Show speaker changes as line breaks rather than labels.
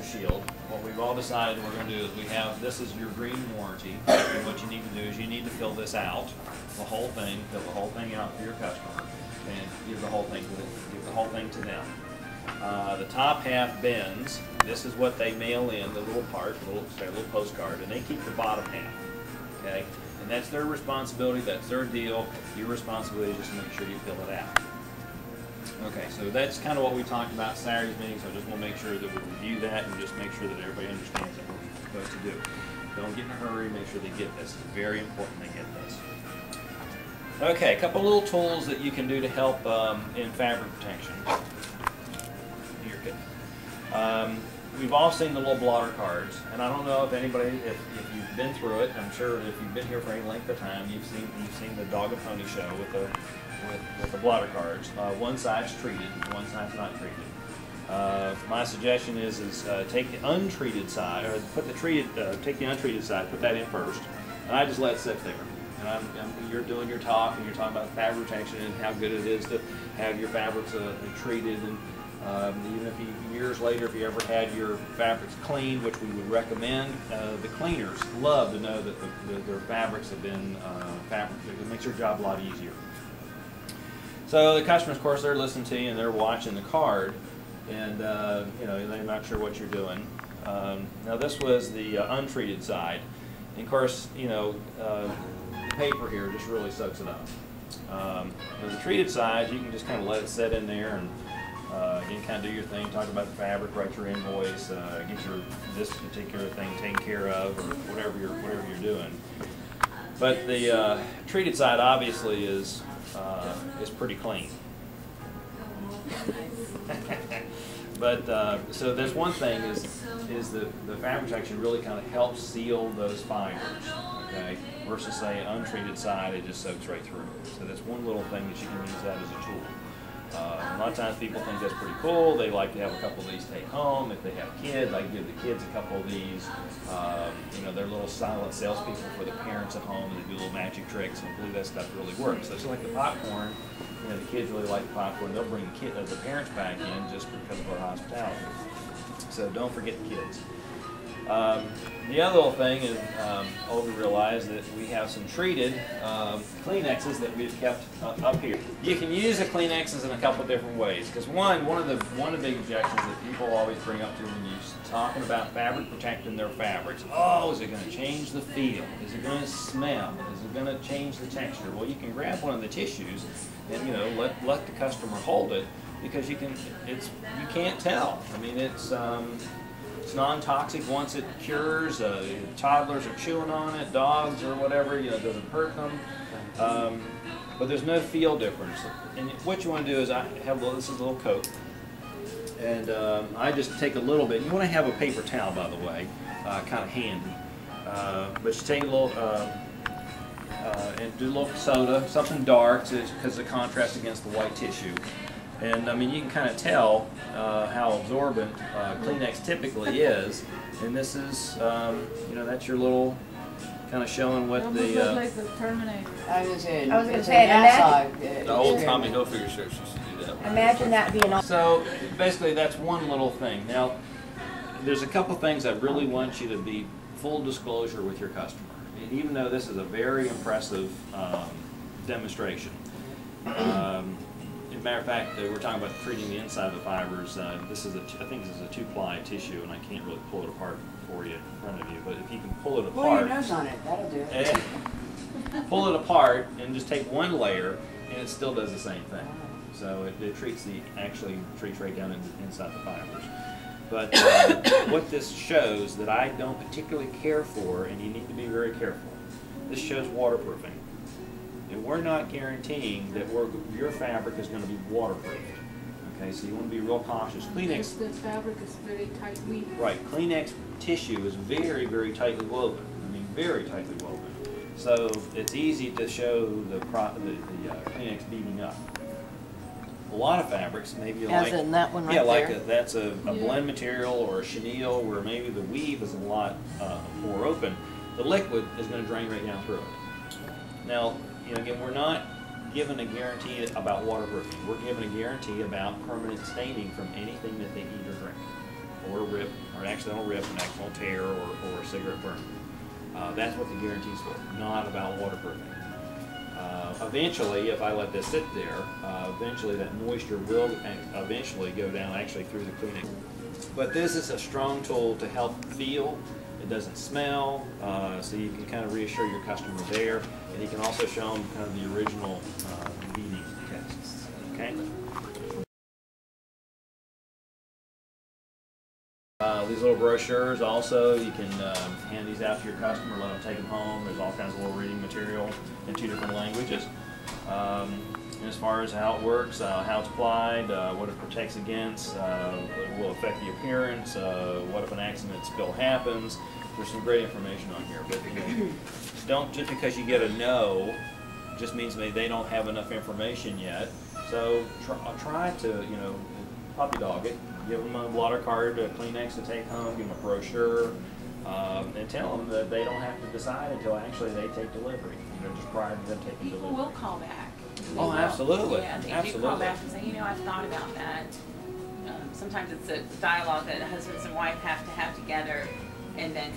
shield, what we've all decided we're going to do is we have, this is your green warranty, and what you need to do is you need to fill this out, the whole thing, fill the whole thing out for your customer, and give the whole thing to them. The top half bends. This is what they mail in, the little part, the little postcard, and they keep the bottom half. Okay, and that's their responsibility. That's their deal. Your responsibility is just to make sure you fill it out. Okay, so that's kind of what we talked about Saturday's meeting. So I just want to make sure that we review that and just make sure that everybody understands what we're supposed to do. Don't get in a hurry. Make sure they get this. It's very important they get this. Okay, a couple little tools that you can do to help in fabric protection. You're good. We've all seen the little blotter cards, and I don't know if anybody, if you've been through it. I'm sure if you've been here for any length of time, you've seen the dog and pony show with the blotter cards. One side's treated, one side's not treated. My suggestion is take the untreated side, or take the untreated side, put that in first, and I just let it sit there. And you're doing your talk, and you're talking about fabric protection and how good it is to have your fabrics treated, and even if years later, if you ever had your fabrics cleaned, which we would recommend, the cleaners love to know that their fabrics have been it makes your job a lot easier. So the customers, of course, they're listening to you and they're watching the card, and you know, they're not sure what you're doing. Now this was the untreated side, and of course, you know, the paper here just really soaks it up. The treated side, you can just kind of let it sit in there, and you can kind of do your thing, talk about the fabric, write your invoice, get this particular thing taken care of, or whatever you're doing. But the treated side obviously is pretty clean. But so that's one thing is the fabric protection really kind of helps seal those fibers, okay? Versus say untreated side, it just soaks right through. So that's one little thing that you can use that as a tool. A lot of times people think that's pretty cool. They like to have a couple of these take home. If they have kids, I give the kids a couple of these. You know, they're little silent salespeople for the parents at home. They do little magic tricks, and I believe that stuff really works. So it's like the popcorn. You know, the kids really like the popcorn. They'll bring the parents back in just because of our hospitality. So don't forget the kids. The other little thing is, we realize that we have some treated Kleenexes that we've kept up here. You can use the Kleenexes in a couple of different ways. Because one of the big objections that people always bring up to when you're talking about fabric protecting their fabrics. Oh, is it going to change the feel? Is it going to smell? Is it going to change the texture? Well, you can grab one of the tissues and, you know, let the customer hold it, because you can't tell. I mean, it's non-toxic once it cures. Toddlers are chewing on it, dogs or whatever, you know, it doesn't hurt them. But there's no feel difference. And what you want to do is, this is a little coat, and I just take a little bit. You want to have a paper towel, by the way, kind of handy. But you take a little, and do a little soda, something dark, because the contrast against the white tissue. And I mean, you can kind of tell how absorbent Kleenex typically is, and this is, you know, that's your little kind of showing what the.
Like the Terminator.
I was going to say, imagine
the old Tommy Hilfiger shirts used to do that.
Imagine that being all.
So basically, that's one little thing. Now, there's a couple things I really want you to be full disclosure with your customer, and even though this is a very impressive demonstration. As a matter of fact, we're talking about treating the inside of the fibers. I think this is a 2-ply tissue, and I can't really pull it apart for you in front of you. But if you can pull it apart,
pull your nose on it. That'll do it.
Pull it apart and just take one layer, and it still does the same thing. So it treats actually treats right down inside the fibers. But what this shows that I don't particularly care for, and you need to be very careful. This shows waterproofing. And we're not guaranteeing that your fabric is going to be waterproofed. Okay, so you want to be real cautious. Kleenex.
The fabric is very tightly.
Right, Kleenex tissue is very, very tightly woven. I mean, very tightly woven. So it's easy to show the Kleenex beating up. A lot of fabrics, maybe
as in that one right
yeah,
there.
like that's a blend material or a chenille where maybe the weave is a lot more open. The liquid is going to drain right down through it. Now, you know, again, we're not given a guarantee about waterproofing. We're given a guarantee about permanent staining from anything that they eat or drink. or rip, or an accidental rip, an accidental tear, or a cigarette burn. That's what the guarantee's for, not about waterproofing. Eventually, if I let this sit there, eventually that moisture will eventually go down actually through the cleaning. But this is a strong tool to help feel. It doesn't smell, so you can kind of reassure your customer there, and you can also show them kind of the original BD tests. Okay. These little brochures also, you can hand these out to your customer, let them take them home. There's all kinds of little reading material in 2 different languages. As far as how it works, how it's applied, what it protects against, what will affect the appearance, what if an accident spill happens. There's some great information on here. But don't, just because you get a no, just means maybe they don't have enough information yet. So try to, you know, puppy dog it. Give them a water card, a Kleenex to take home, give them a brochure, and tell them that they don't have to decide until actually they take delivery. You know, just prior to them taking
People
delivery.
will call back. They
Oh,
will.
absolutely.
Yeah, they
Absolutely.
do call back and say, you know, I've thought about that. Sometimes it's a dialogue that husbands and wife have to have together, and then